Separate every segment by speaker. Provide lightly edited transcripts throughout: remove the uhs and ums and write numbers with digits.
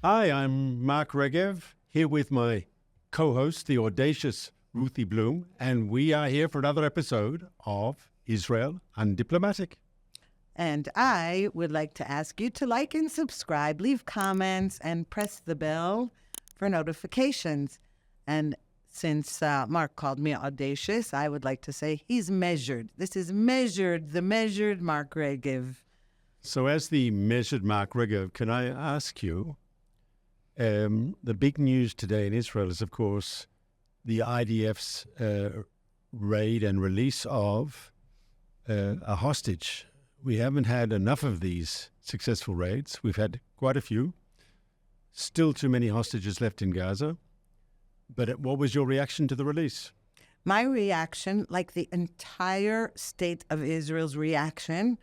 Speaker 1: Hi, I'm Mark Regev, here with my co-host, the audacious Ruthie Blum, and we are here for another episode of Israel Undiplomatic.
Speaker 2: And I would like to ask you to like and subscribe, leave comments, and press the bell for notifications. And since Mark called me audacious, I would like to say he's measured. This is measured, the measured Mark Regev.
Speaker 1: So as the measured Mark Regev, can I ask you, the big news today in Israel is, of course, the IDF's raid and release of a hostage. We haven't had enough of these successful raids. We've had quite a few. Still too many hostages left in Gaza. But what was your reaction to the release?
Speaker 2: My reaction, like the entire state of Israel's reaction,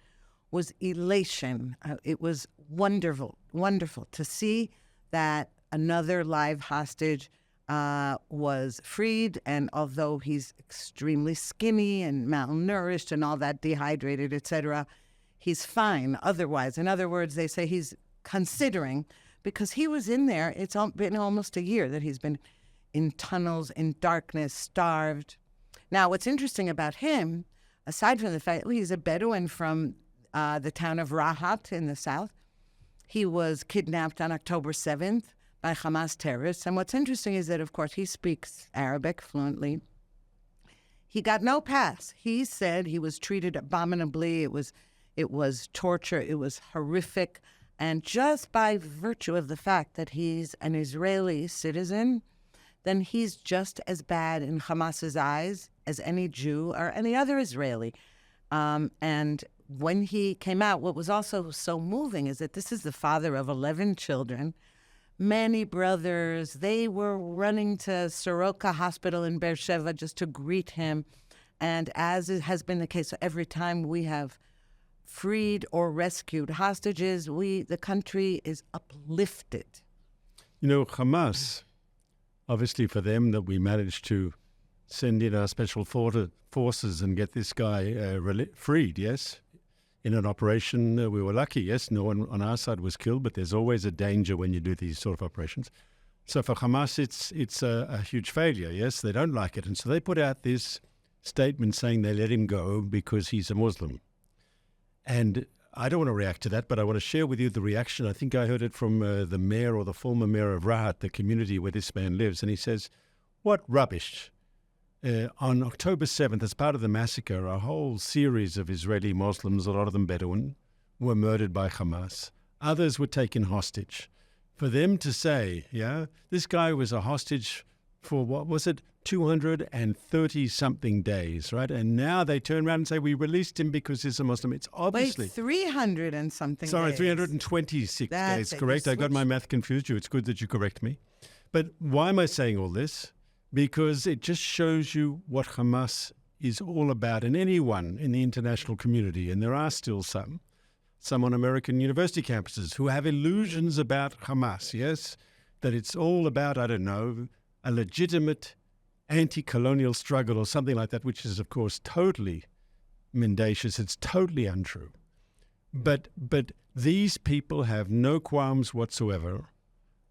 Speaker 2: was elation. It was wonderful to see that another live hostage was freed. And although he's extremely skinny and malnourished and all that, dehydrated, etc., he's fine otherwise. In other words, they say he's considering, because he was in there. It's been almost a year that he's been in tunnels, in darkness, starved. Now, what's interesting about him, aside from the fact that he's a Bedouin from the town of Rahat in the south, he was kidnapped on October 7th by Hamas terrorists. And what's interesting is that, of course, he speaks Arabic fluently. He got no pass. He said he was treated abominably. It was torture. It was horrific. And just by virtue of the fact that he's an Israeli citizen, then he's just as bad in Hamas's eyes as any Jew or any other Israeli. And when he came out, what was also so moving is that this is the father of 11 children, many brothers. They were running to Soroka Hospital in Beersheba just to greet him. And as it has been the case every time we have freed or rescued hostages, the country is uplifted.
Speaker 1: You know, Hamas, obviously for them that we managed to send in our special forces and get this guy freed, yes? In an operation, we were lucky, yes? No one on our side was killed, but there's always a danger when you do these sort of operations. So for Hamas, it's a huge failure, yes? They don't like it. And so they put out this statement saying they let him go because he's a Muslim. And I don't want to react to that, but I want to share with you the reaction. I think I heard it from the mayor or the former mayor of Rahat, the community where this man lives. And he says, what rubbish. On October 7th, as part of the massacre, a whole series of Israeli Muslims, a lot of them Bedouin, were murdered by Hamas. Others were taken hostage. For them to say, this guy was a hostage for, 230-something days, right? And now they turn around and say, we released him because he's a Muslim. It's obviously...
Speaker 2: Wait, 300 and something
Speaker 1: Sorry,
Speaker 2: days.
Speaker 1: 326 days, correct? I got my math confused you. It's good that you correct me. But why am I saying all this? Because it just shows you what Hamas is all about, and anyone in the international community, and there are still some on American university campuses who have illusions about Hamas, yes? That it's all about, I don't know, a legitimate anti-colonial struggle or something like that, which is, of course, totally mendacious. It's totally untrue. But these people have no qualms whatsoever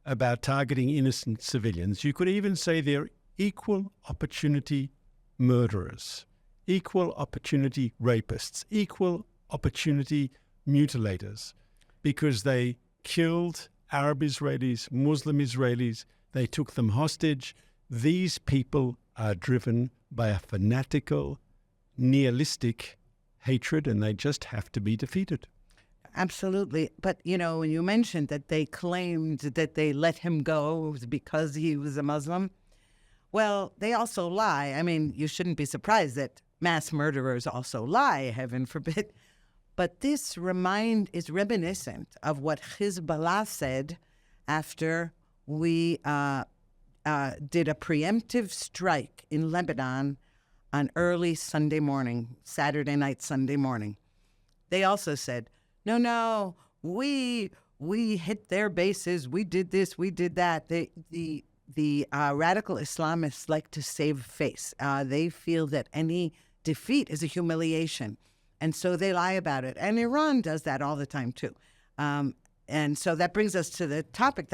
Speaker 1: about targeting innocent civilians. You could even say they're equal opportunity murderers, equal opportunity rapists, equal opportunity mutilators, because they killed Arab Israelis, Muslim Israelis, they took them hostage. These people are driven by a fanatical, nihilistic hatred, and they just have to be defeated.
Speaker 2: Absolutely. But, when you mentioned that they claimed that they let him go because he was a Muslim, well, they also lie. I mean, you shouldn't be surprised that mass murderers also lie, heaven forbid. But this is reminiscent of what Hezbollah said after we did a preemptive strike in Lebanon on early Sunday morning, Saturday night, Sunday morning. They also said, no, we hit their bases, we did this, we did that. The radical Islamists like to save face. They feel that any defeat is a humiliation. And so they lie about it. And Iran does that all the time, too. And so that brings us to the topic.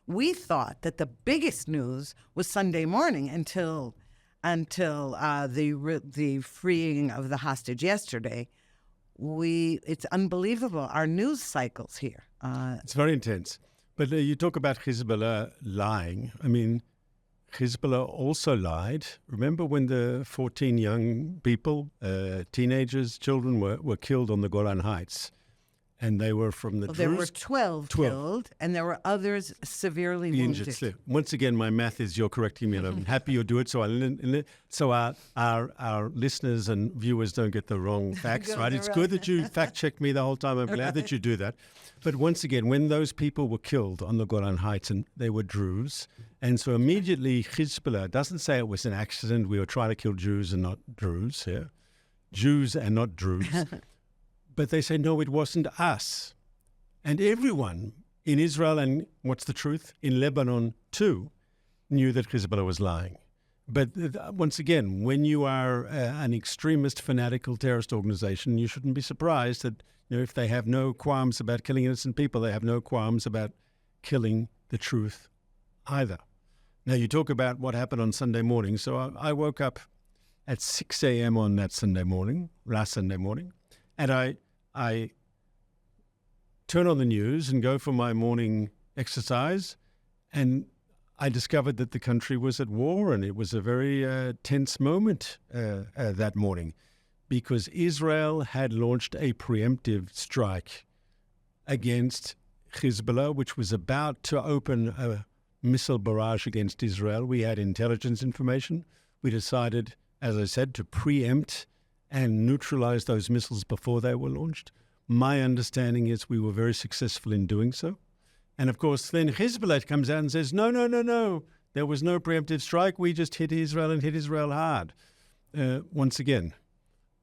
Speaker 2: We thought that the biggest news was Sunday morning until the freeing of the hostage yesterday. It's unbelievable, our news cycles here.
Speaker 1: It's very intense. But you talk about Hezbollah lying. I mean, Hezbollah also lied. Remember when the 14 young people, teenagers, children were killed on the Golan Heights? And they were from the Druze.
Speaker 2: There were 12 killed, and there were others severely wounded.
Speaker 1: Once again, my math is you're correcting me, and I'm happy you do it. So our listeners and viewers don't get the wrong facts, right? It's good that you fact-checked me the whole time. I'm glad that you do that. But once again, when those people were killed on the Golan Heights, and they were Druze, and so immediately Hezbollah doesn't say it was an accident. We were trying to kill Jews and not Druze here. Jews and not Druze. But they say, no, it wasn't us. And everyone in Israel, and what's the truth? In Lebanon, too, knew that Hezbollah was lying. But once again, when you are an extremist, fanatical terrorist organization, you shouldn't be surprised that if they have no qualms about killing innocent people, they have no qualms about killing the truth either. Now, you talk about what happened on Sunday morning. So I woke up at 6 a.m. on that Sunday morning, last Sunday morning, and I turn on the news and go for my morning exercise, and I discovered that the country was at war, and it was a very tense moment that morning because Israel had launched a preemptive strike against Hezbollah, which was about to open a missile barrage against Israel. We had intelligence information. We decided, as I said, to preempt and neutralize those missiles before they were launched. My understanding is we were very successful in doing so. And of course, then Hezbollah comes out and says, no, there was no preemptive strike. We just hit Israel and hit Israel hard. Once again,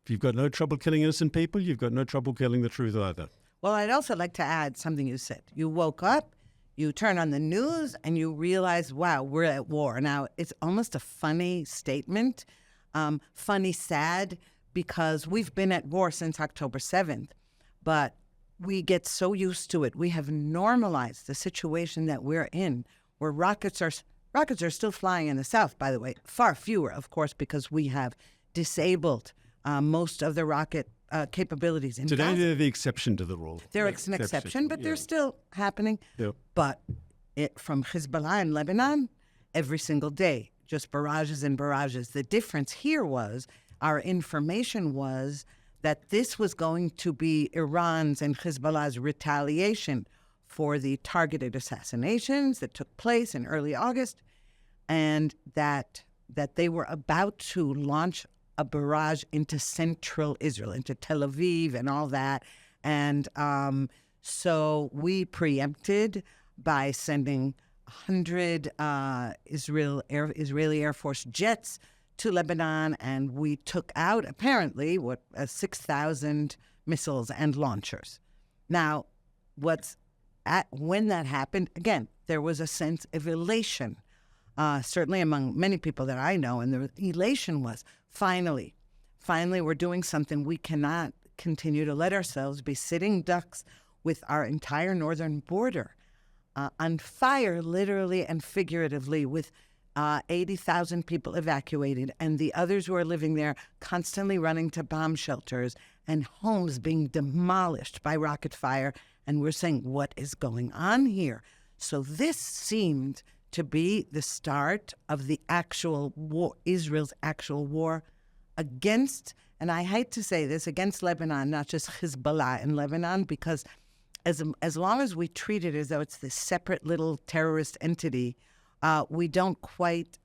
Speaker 1: if you've got no trouble killing innocent people, you've got no trouble killing the truth either.
Speaker 2: Well, I'd also like to add something you said. You woke up, you turn on the news, and you realize, wow, we're at war. Now, it's almost a funny statement, funny, sad, because we've been at war since October 7th, but we get so used to it. We have normalized the situation that we're in, where rockets are still flying in the south, by the way. Far fewer, of course, because we have disabled most of the rocket capabilities in
Speaker 1: Today,
Speaker 2: Gaza.
Speaker 1: they're the exception to the rule.
Speaker 2: They're an exception, but they're still happening.
Speaker 1: Yep.
Speaker 2: But from Hezbollah in Lebanon, every single day, just barrages and barrages. The difference here was, our information was that this was going to be Iran's and Hezbollah's retaliation for the targeted assassinations that took place in early August, and that they were about to launch a barrage into central Israel, into Tel Aviv and all that. And so we preempted by sending 100 Israeli Air Force jets to Lebanon, and we took out, apparently, 6,000 missiles and launchers. Now, when that happened, again, there was a sense of elation, certainly among many people that I know, and the elation was, finally, we're doing something. We cannot continue to let ourselves be sitting ducks with our entire northern border on fire, literally and figuratively, with 80,000 people evacuated, and the others who are living there constantly running to bomb shelters and homes being demolished by rocket fire. And we're saying, what is going on here? So this seemed to be the start of the actual war, Israel's actual war against, and I hate to say this, against Lebanon, not just Hezbollah in Lebanon, because as long as we treat it as though it's this separate little terrorist entity, we don't quite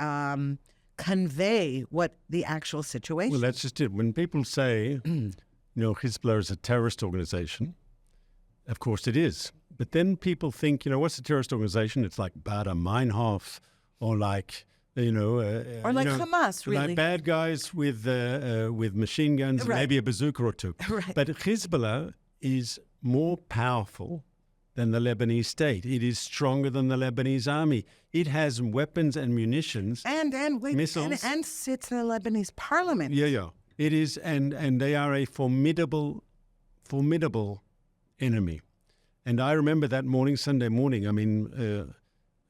Speaker 2: convey what the actual situation is.
Speaker 1: Well, that's just it. When people say, Hezbollah is a terrorist organization, of course it is. But then people think, what's a terrorist organization? It's like Baader Meinhof, or like,
Speaker 2: or like Hamas, really.
Speaker 1: Like bad guys with machine guns, and maybe a bazooka or two.
Speaker 2: Right.
Speaker 1: But Hezbollah is more powerful than the Lebanese state. It is stronger than the Lebanese army. It has weapons and munitions, missiles,
Speaker 2: and sits in the Lebanese parliament.
Speaker 1: Yeah. It is, and they are a formidable enemy. And I remember that morning, Sunday morning,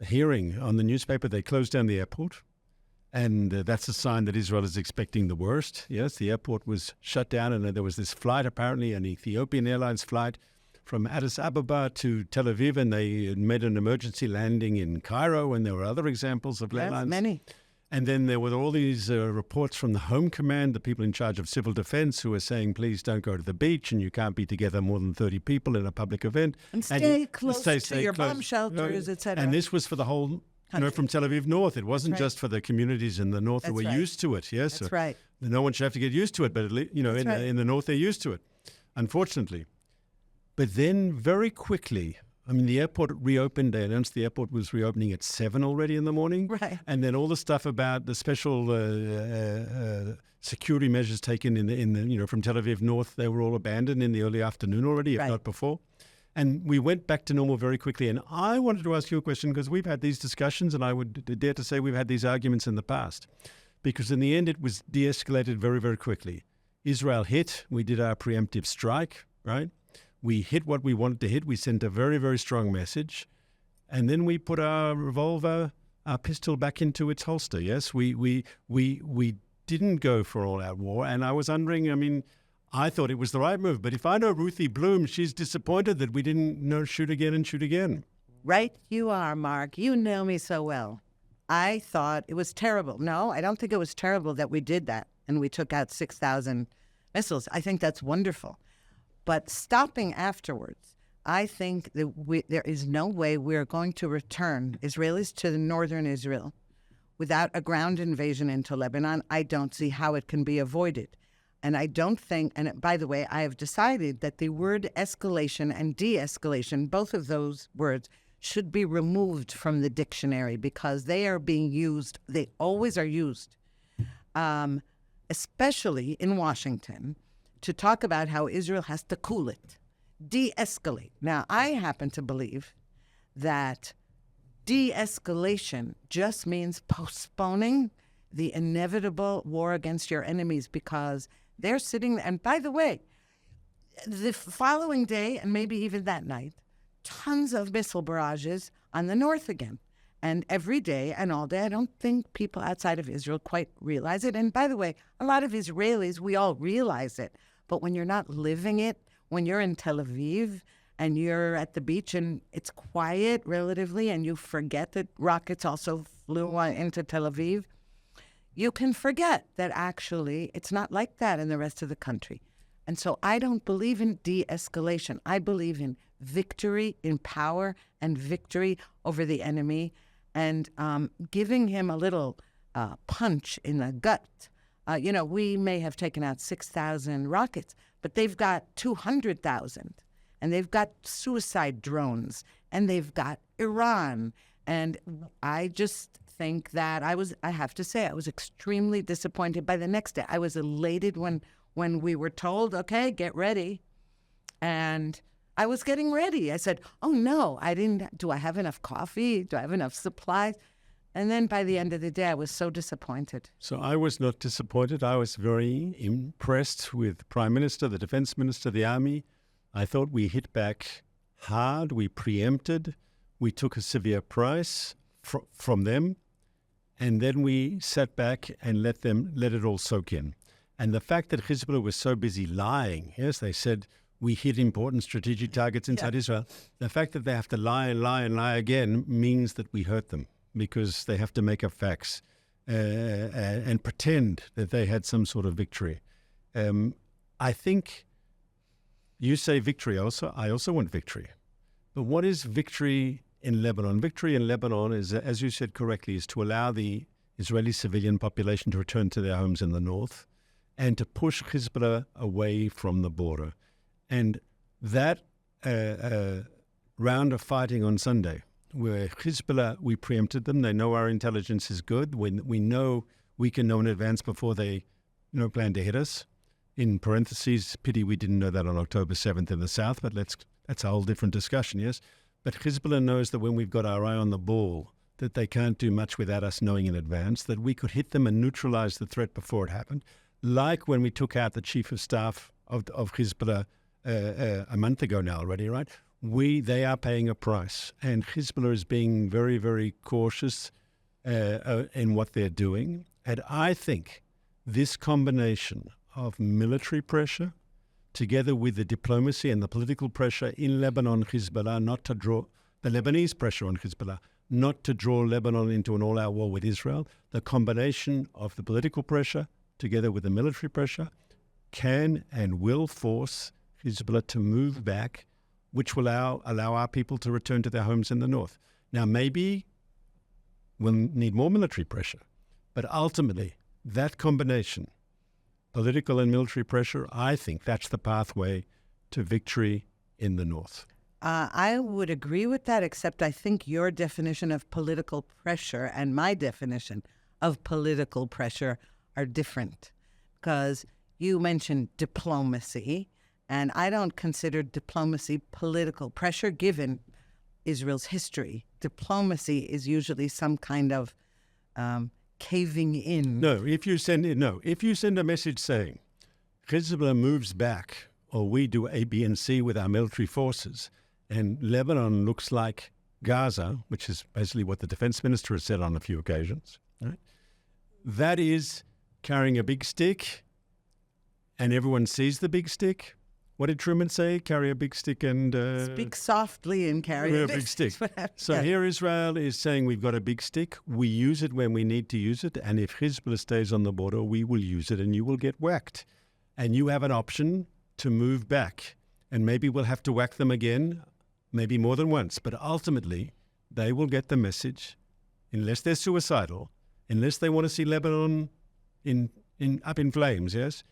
Speaker 1: hearing on the newspaper, they closed down the airport. And that's a sign that Israel is expecting the worst. Yes, the airport was shut down, and there was this flight, apparently, an Ethiopian Airlines flight from Addis Ababa to Tel Aviv, and they made an emergency landing in Cairo, and there were other examples of airlines.
Speaker 2: Many.
Speaker 1: And then there were all these reports from the Home Command, the people in charge of civil defense, who were saying, please don't go to the beach, and you can't be together more than 30 people in a public event.
Speaker 2: And stay close to your bomb shelters, etc.
Speaker 1: And this was for the whole, from Tel Aviv north. It wasn't just for the communities in the north who were used to it. Yes,
Speaker 2: that's right.
Speaker 1: No one should have to get used to it, but in the north they're used to it, unfortunately. But then very quickly, the airport reopened. They announced the airport was reopening at 7 already in the morning.
Speaker 2: Right.
Speaker 1: And then all the stuff about the special security measures taken from Tel Aviv north, they were all abandoned in the early afternoon already, if not before. And we went back to normal very quickly. And I wanted to ask you a question, because we've had these discussions, and I would dare to say we've had these arguments in the past. Because in the end, it was de-escalated very, very quickly. Israel hit. We did our preemptive strike, right? We hit what we wanted to hit. We sent a very, very strong message. And then we put our pistol back into its holster. Yes, we didn't go for all-out war. And I was wondering, I thought it was the right move. But if I know Ruthie Blum, she's disappointed that we didn't shoot again and shoot again.
Speaker 2: Right you are, Mark. You know me so well. I thought it was terrible. No, I don't think it was terrible that we did that and we took out 6,000 missiles. I think that's wonderful. But stopping afterwards, I think that there is no way we're going to return Israelis to northern Israel without a ground invasion into Lebanon. I don't see how it can be avoided. And I don't think, and by the way, I have decided that the word escalation and de-escalation, both of those words, should be removed from the dictionary because they are being used, they always are used, especially in Washington, to talk about how Israel has to cool it, de-escalate. Now, I happen to believe that de-escalation just means postponing the inevitable war against your enemies because they're sitting there. And by the way, the following day, and maybe even that night, tons of missile barrages on the north again. And every day and all day, I don't think people outside of Israel quite realize it. And by the way, a lot of Israelis, we all realize it. But when you're not living it, when you're in Tel Aviv and you're at the beach and it's quiet relatively and you forget that rockets also flew into Tel Aviv, you can forget that actually it's not like that in the rest of the country. And so I don't believe in de-escalation. I believe in victory, in power and victory over the enemy and giving him a little punch in the gut. We may have taken out 6,000 rockets, but they've got 200,000, and they've got suicide drones, and they've got Iran. And I just think that I have to say, I was extremely disappointed by the next day. I was elated when we were told, okay, get ready. And I was getting ready. I said, oh no, do I have enough coffee? Do I have enough supplies? And then by the end of the day, I was so disappointed.
Speaker 1: So I was not disappointed. I was very impressed with the Prime Minister, the Defense Minister, the Army. I thought we hit back hard. We preempted. We took a severe price from them. And then we sat back and let it all soak in. And the fact that Hezbollah was so busy lying, yes, they said we hit important strategic targets inside Israel. The fact that they have to lie and lie and lie again means that we hurt them, because they have to make up facts and pretend that they had some sort of victory. I think you say victory also. I also want victory. But what is victory in Lebanon? Victory in Lebanon is, as you said correctly, is to allow the Israeli civilian population to return to their homes in the north and to push Hezbollah away from the border. And that round of fighting on Sunday, where Hezbollah, we preempted them. They know our intelligence is good. We know we can know in advance before they plan to hit us. In parentheses, pity we didn't know that on October 7th in the south, but that's a whole different discussion, yes? But Hezbollah knows that when we've got our eye on the ball, that they can't do much without us knowing in advance, that we could hit them and neutralize the threat before it happened, like when we took out the chief of staff of Hezbollah a month ago now already, right? they are paying a price. And Hezbollah is being very, very cautious in what they're doing. And I think this combination of military pressure together with the diplomacy and the political pressure in Lebanon, Hezbollah, not to draw the Lebanese pressure on Hezbollah, not to draw Lebanon into an all-out war with Israel, the combination of the political pressure together with the military pressure can and will force Hezbollah to move back, which will allow our people to return to their homes in the north. Now, maybe we'll need more military pressure, but ultimately, that combination, political and military pressure, I think that's the pathway to victory in the north.
Speaker 2: I would agree with that, except I think your definition of political pressure and my definition of political pressure are different. Because you mentioned diplomacy, and I don't consider diplomacy political pressure given Israel's history. Diplomacy is usually some kind of caving in.
Speaker 1: No, if you send a message saying Hezbollah moves back, or we do A, B, and C with our military forces, and Lebanon looks like Gaza, which is basically what the defense minister has said on a few occasions, right? That is carrying a big stick, and everyone sees the big stick. What did Truman say? Carry a big stick and...
Speaker 2: Speak softly and carry a big stick.
Speaker 1: So here Israel is saying we've got a big stick. We use it when we need to use it. And if Hezbollah stays on the border, we will use it and you will get whacked. And you have an option to move back. And maybe we'll have to whack them again, maybe more than once. But ultimately, they will get the message, unless they're suicidal, unless they want to see Lebanon up in flames, yes?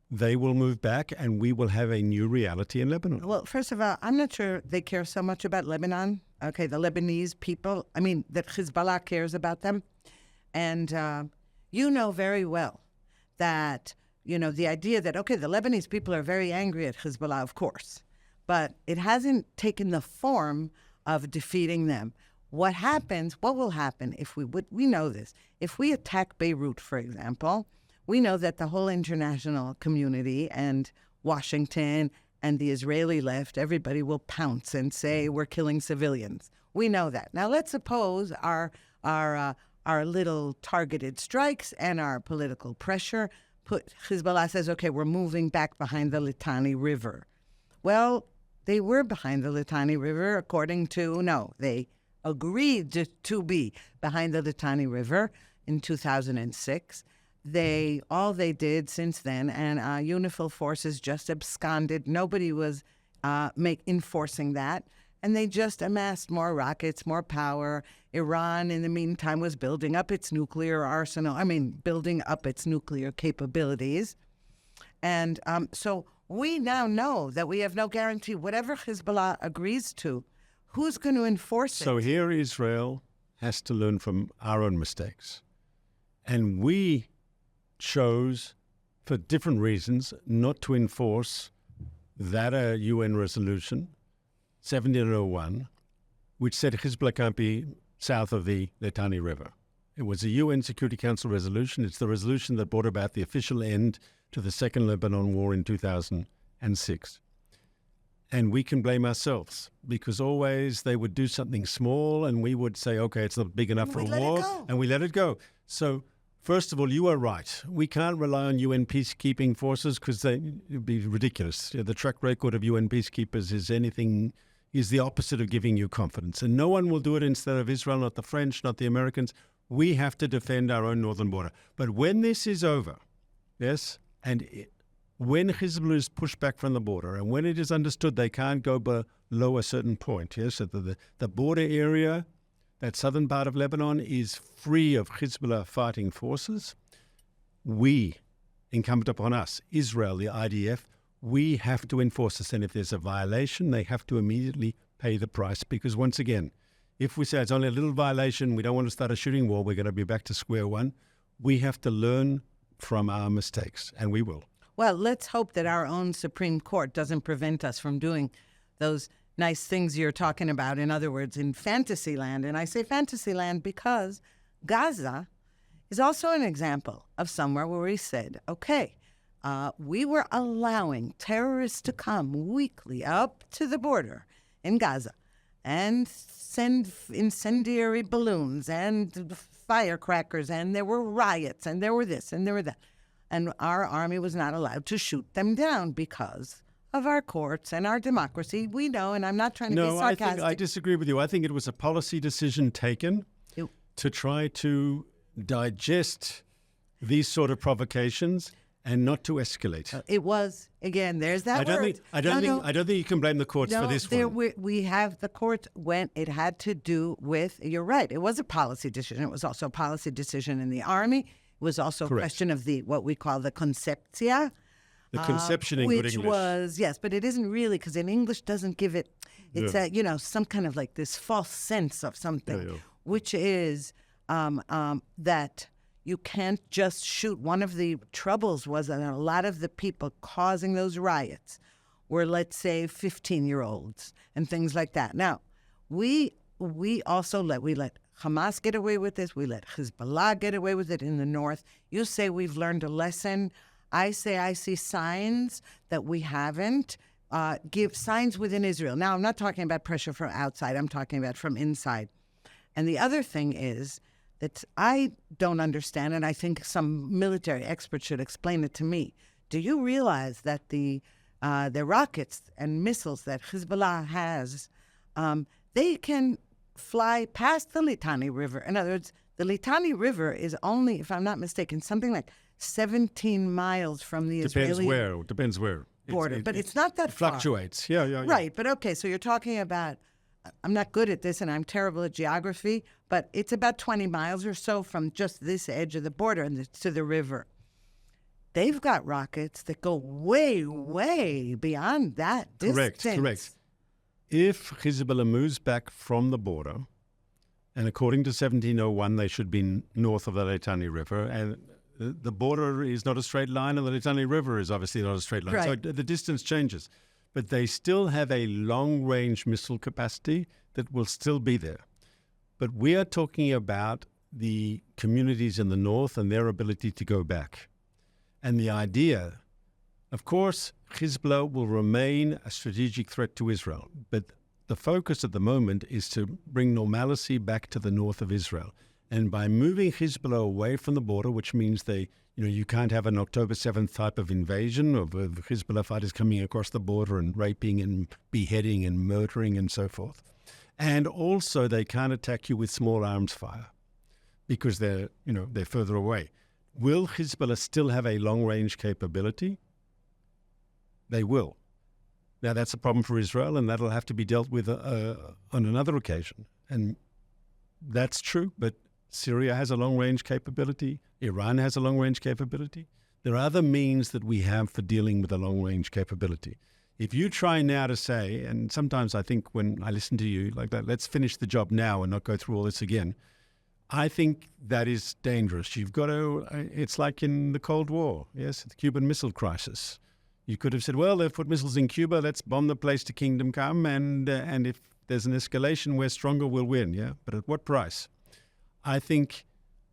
Speaker 1: They will move back and we will have a new reality in Lebanon.
Speaker 2: Well, first of all, I'm not sure they care so much about Lebanon. Okay, the Lebanese people, that Hezbollah cares about them. And you know very well that, the idea that, okay, the Lebanese people are very angry at Hezbollah, of course, but it hasn't taken the form of defeating them. What will happen if we know this, if we attack Beirut, for example, we know that the whole international community and Washington and the Israeli left, everybody will pounce and say we're killing civilians. We know that. Now let's suppose our little targeted strikes and our political pressure Hezbollah says, okay, we're moving back behind the Litani River. Well, they were behind the Litani River they agreed to be behind the Litani River in 2006. All they did since then, and UNIFIL forces just absconded. Nobody was enforcing that. And they just amassed more rockets, more power. Iran, in the meantime, was building up its nuclear arsenal, building up its nuclear capabilities. And so we now know that we have no guarantee. Whatever Hezbollah agrees to, who's going to enforce it?
Speaker 1: So here Israel has to learn from our own mistakes. And we chose, for different reasons, not to enforce that UN resolution, 1701, which said Hezbollah can't be south of the Litani River. It was a UN Security Council resolution. It's the resolution that brought about the official end to the Second Lebanon War in 2006. And we can blame ourselves, because always they would do something small and we would say, okay, it's not big enough for a war, and we let it go. So first of all, you are right. We can't rely on UN peacekeeping forces because it would be ridiculous. The track record of UN peacekeepers is the opposite of giving you confidence. And no one will do it instead of Israel, not the French, not the Americans. We have to defend our own northern border. But when this is over, yes, when Hezbollah is pushed back from the border, and when it is understood they can't go below a certain point, yes, so the border area, that southern part of Lebanon, is free of Hezbollah fighting forces, incumbent upon us, Israel, the IDF, we have to enforce this. And if there's a violation, they have to immediately pay the price. Because once again, if we say it's only a little violation, we don't want to start a shooting war, we're going to be back to square one. We have to learn from our mistakes, and we will.
Speaker 2: Well, let's hope that our own Supreme Court doesn't prevent us from doing those nice things you're talking about. In other words, in fantasy land. And I say fantasy land because Gaza is also an example of somewhere where we said, okay, we were allowing terrorists to come weekly up to the border in Gaza and send incendiary balloons and firecrackers, and there were riots, and there were this, and there were that. And our army was not allowed to shoot them down because of our courts and our democracy. We know, and I'm not trying to be sarcastic.
Speaker 1: I disagree with you. I think it was a policy decision taken to try to digest these sort of provocations and not to escalate.
Speaker 2: It was, again, there's that word.
Speaker 1: I don't think you can blame the courts for this one.
Speaker 2: We have the courts when it had to do with, you're right, it was a policy decision. It was also a policy decision in the army. It was also a question of what we call the conceptia.
Speaker 1: The conception in good English.
Speaker 2: Which was, yes, but it isn't really, because in English doesn't give it, it's some kind of like this false sense of something, which is that you can't just shoot. One of the troubles was that a lot of the people causing those riots were, let's say, 15-year-olds and things like that. Now, we also let Hamas get away with this. We let Hezbollah get away with it in the north. You say we've learned a lesson. I say I see signs that we haven't. Give signs within Israel. Now, I'm not talking about pressure from outside. I'm talking about from inside. And the other thing is that I don't understand, and I think some military experts should explain it to me. Do you realize that the rockets and missiles that Hezbollah has, they can fly past the Litani River? In other words, the Litani River is only, if I'm not mistaken, something like 17 miles from the Israeli
Speaker 1: Depends where.
Speaker 2: Border. But it's not that
Speaker 1: far. Fluctuates. Yeah.
Speaker 2: Right. But okay, so you're talking about, I'm not good at this and I'm terrible at geography, but it's about 20 miles or so from just this edge of the border to the river. They've got rockets that go way, way beyond that distance.
Speaker 1: Correct. If Hezbollah moves back from the border, and according to 1701, they should be north of the Litani River, and the border is not a straight line, and the Litani River is obviously not a straight line.
Speaker 2: Right.
Speaker 1: So the distance changes. But they still have a long-range missile capacity that will still be there. But we are talking about the communities in the north and their ability to go back. And the idea, of course, Hezbollah will remain a strategic threat to Israel. But the focus at the moment is to bring normalcy back to the north of Israel. And by moving Hezbollah away from the border, which means you can't have an October 7th type of invasion of Hezbollah fighters coming across the border and raping and beheading and murdering and so forth. And also they can't attack you with small arms fire because they're further away. Will Hezbollah still have a long-range capability? They will. Now, that's a problem for Israel, and that'll have to be dealt with on another occasion. And that's true, but Syria has a long-range capability. Iran has a long-range capability. There are other means that we have for dealing with a long-range capability. If you try now to say, and sometimes I think when I listen to you like that, let's finish the job now and not go through all this again, I think that is dangerous. You've got to, it's like in the Cold War, yes, the Cuban Missile Crisis. You could have said, well, they've put missiles in Cuba, let's bomb the place to kingdom come, and if there's an escalation, we're stronger, we'll win, yeah? But at what price? I think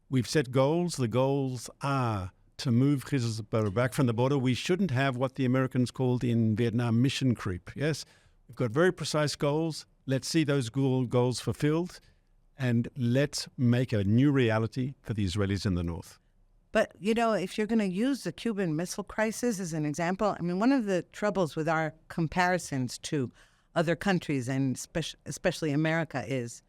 Speaker 1: we've set goals. The goals are to move Hezbollah back from the border. We shouldn't have what the Americans called in Vietnam mission creep, yes? We've got very precise goals. Let's see those goals fulfilled, and let's make a new reality for the Israelis in the north.
Speaker 2: But, if you're going to use the Cuban Missile Crisis as an example, I mean, one of the troubles with our comparisons to other countries, and especially America, is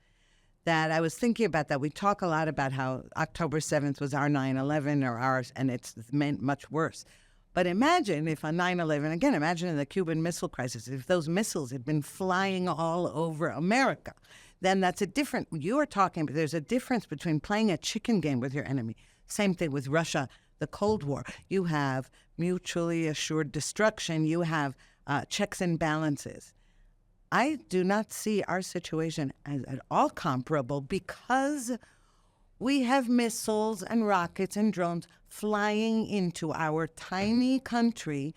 Speaker 2: that I was thinking about that. We talk a lot about how October 7th was our 9/11 or ours, and it's meant much worse. But imagine if on 9/11, again, imagine in the Cuban Missile Crisis, if those missiles had been flying all over America, then that's a different, you are talking, but there's a difference between playing a chicken game with your enemy. Same thing with Russia, the Cold War. You have mutually assured destruction. You have checks and balances. I do not see our situation as at all comparable because we have missiles and rockets and drones flying into our tiny country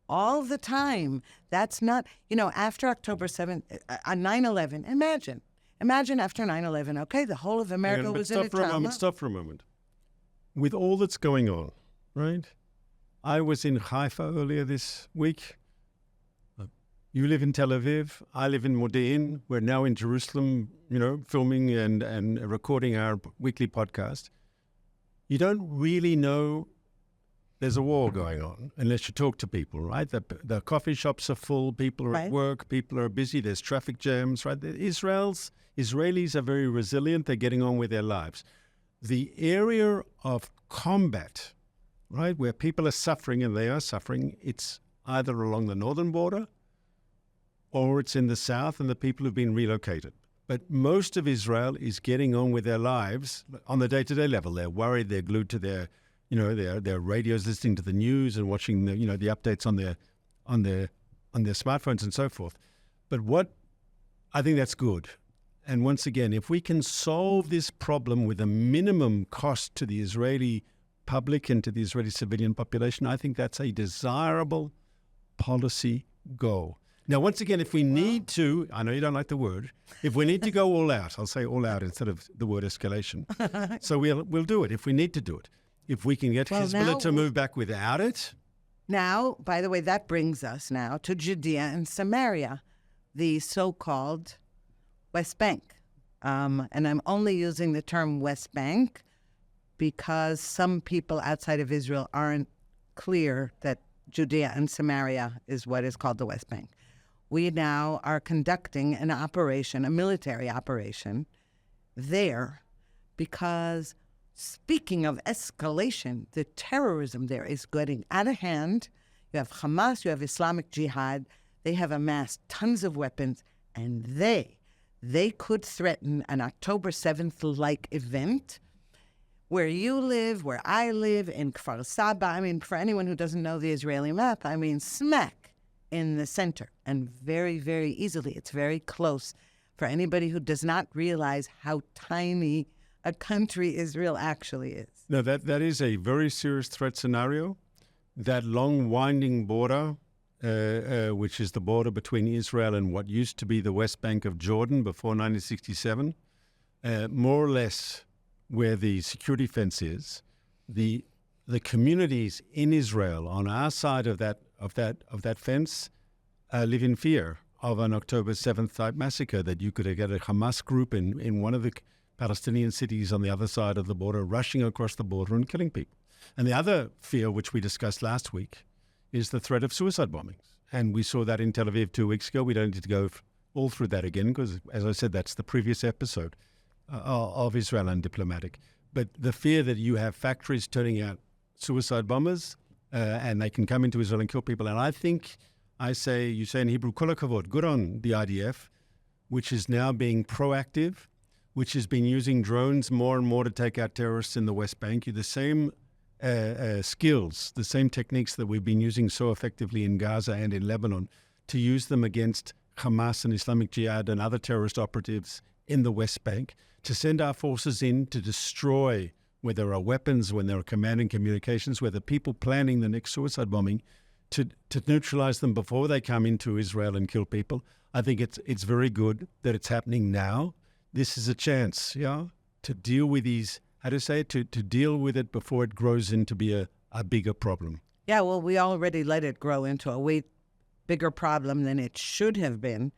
Speaker 2: all the time. That's not, after October 7th, on 9/11, imagine after 9/11, okay, the whole of America was in a trauma.
Speaker 1: Stop for a moment. With all that's going on, right? I was in Haifa earlier this week. You live in Tel Aviv. I live in Modi'in. We're now in Jerusalem, filming and recording our weekly podcast. You don't really know there's a war going on unless you talk to people, right? The coffee shops are full. People are at work. People are busy. There's traffic jams, right? Israelis are very resilient. They're getting on with their lives. The area of combat, right, where people are suffering, and they are suffering, it's either along the northern border or it's in the south and the people have been relocated. But most of Israel is getting on with their lives on the day-to-day level. They're worried. They're glued to their radios, listening to the news and watching the updates on their smartphones and so forth. But I think that's good. And once again, if we can solve this problem with a minimum cost to the Israeli public and to the Israeli civilian population, I think that's a desirable policy goal. Now, once again, if we need to, I know you don't like the word, if we need to go all out, I'll say all out instead of the word escalation. So we'll do it if we need to do it. If we can get Hezbollah to move back without it.
Speaker 2: Now, by the way, that brings us now to Judea and Samaria, the so-called West Bank. And I'm only using the term West Bank because some people outside of Israel aren't clear that Judea and Samaria is what is called the West Bank. We now are conducting an operation, a military operation, there because, speaking of escalation, the terrorism there is getting out of hand. You have Hamas, you have Islamic Jihad. They have amassed tons of weapons, and they could threaten an October 7th-like event where you live, where I live, in Kfar Saba. I mean, for anyone who doesn't know the Israeli map, I mean, smack in the center, and very, very easily. It's very close for anybody who does not realize how tiny a country Israel actually is.
Speaker 1: No, that is a very serious threat scenario. That long winding border, which is the border between Israel and what used to be the West Bank of Jordan before 1967, more or less where the security fence is, the communities in Israel on our side of that fence live in fear of an October 7th type massacre, that you could get a Hamas group in one of the Palestinian cities on the other side of the border rushing across the border and killing people. And the other fear, which we discussed last week, is the threat of suicide bombings. And we saw that in Tel Aviv 2 weeks ago. We don't need to go all through that again because, as I said, that's the previous episode of Israel Undiplomatic. But the fear that you have factories turning out suicide bombers and they can come into Israel and kill people. And you say in Hebrew, kol hakavod, good on the IDF, which is now being proactive, which has been using drones more and more to take out terrorists in the West Bank. The same skills, the same techniques that we've been using so effectively in Gaza and in Lebanon, to use them against Hamas and Islamic Jihad and other terrorist operatives in the West Bank, to send our forces in to destroy, where there are weapons, when there are command and communications, where the people planning the next suicide bombing, to neutralize them before they come into Israel and kill people. I think it's very good that it's happening now. This is a chance, to deal with these, to deal with it before it grows into be a bigger problem.
Speaker 2: Yeah, well, we already let it grow into a way bigger problem than it should have been.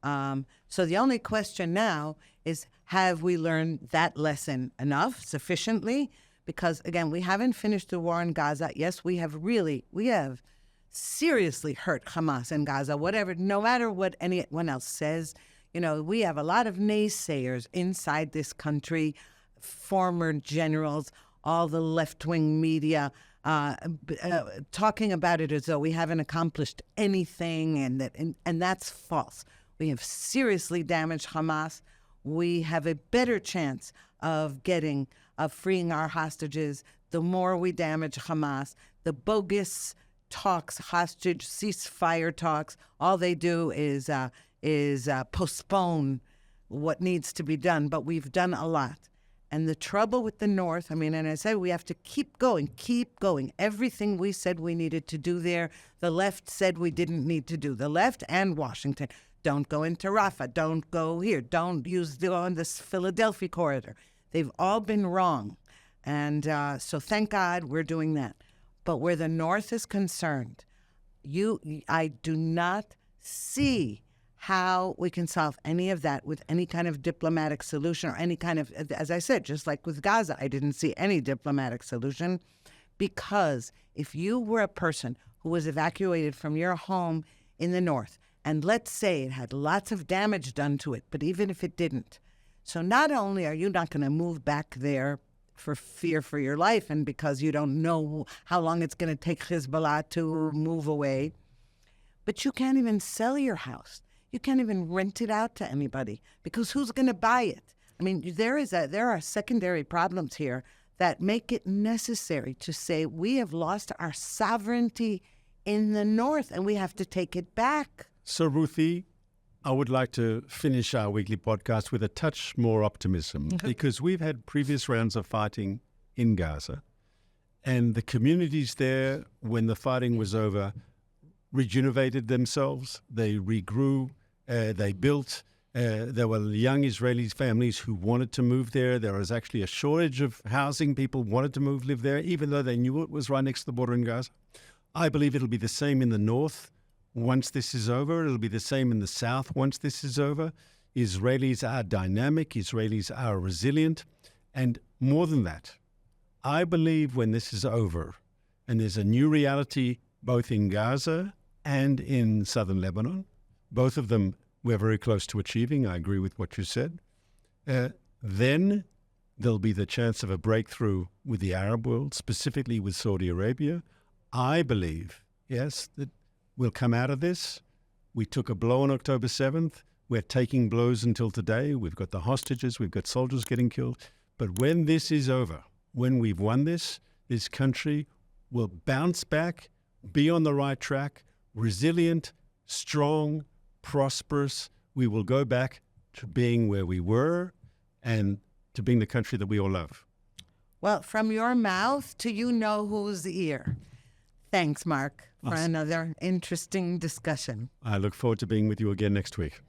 Speaker 2: So the only question now is, have we learned that lesson enough, sufficiently? Because, again, we haven't finished the war in Gaza. Yes, we have seriously hurt Hamas in Gaza, no matter what anyone else says. We have a lot of naysayers inside this country, former generals, all the left-wing media, talking about it as though we haven't accomplished anything, and that's false. We have seriously damaged Hamas. We have a better chance of freeing our hostages the more we damage Hamas. The bogus talks, hostage ceasefire talks, all they do is postpone what needs to be done. But we've done a lot. And the trouble with the North, and I say we have to keep going. Everything we said we needed to do there, the left said we didn't need to do. The left and Washington. Don't go into Rafah. Don't go here. Don't go on this Philadelphia corridor. They've all been wrong. And so thank God we're doing that. But where the North is concerned, I do not see how we can solve any of that with any kind of diplomatic solution or any kind of, as I said, just like with Gaza, I didn't see any diplomatic solution, because if you were a person who was evacuated from your home in the north, and let's say it had lots of damage done to it, but even if it didn't, so not only are you not going to move back there for fear for your life and because you don't know how long it's going to take Hezbollah to move away, but you can't even sell your house. You can't even rent it out to anybody, because who's going to buy it? I mean, there are secondary problems here that make it necessary to say we have lost our sovereignty in the north and we have to take it back.
Speaker 1: So, Ruthie, I would like to finish our weekly podcast with a touch more optimism, because we've had previous rounds of fighting in Gaza, and the communities there, when the fighting was over, rejuvenated themselves. They regrew. They built. There were young Israeli families who wanted to move there. There was actually a shortage of housing. People wanted to live there, even though they knew it was right next to the border in Gaza. I believe it'll be the same in the north once this is over. It'll be the same in the south once this is over. Israelis are dynamic. Israelis are resilient. And more than that, I believe when this is over and there's a new reality both in Gaza and in southern Lebanon, both of them we're very close to achieving. I agree with what you said. Then there'll be the chance of a breakthrough with the Arab world, specifically with Saudi Arabia. I believe, yes, that we'll come out of this. We took a blow on October 7th. We're taking blows until today. We've got the hostages. We've got soldiers getting killed. But when this is over, when we've won this country will bounce back, be on the right track, resilient, strong, prosperous. We will go back to being where we were and to being the country that we all love.
Speaker 2: Well, from your mouth to you know whose ear. Thanks, Mark, for another interesting discussion.
Speaker 1: I look forward to being with you again next week.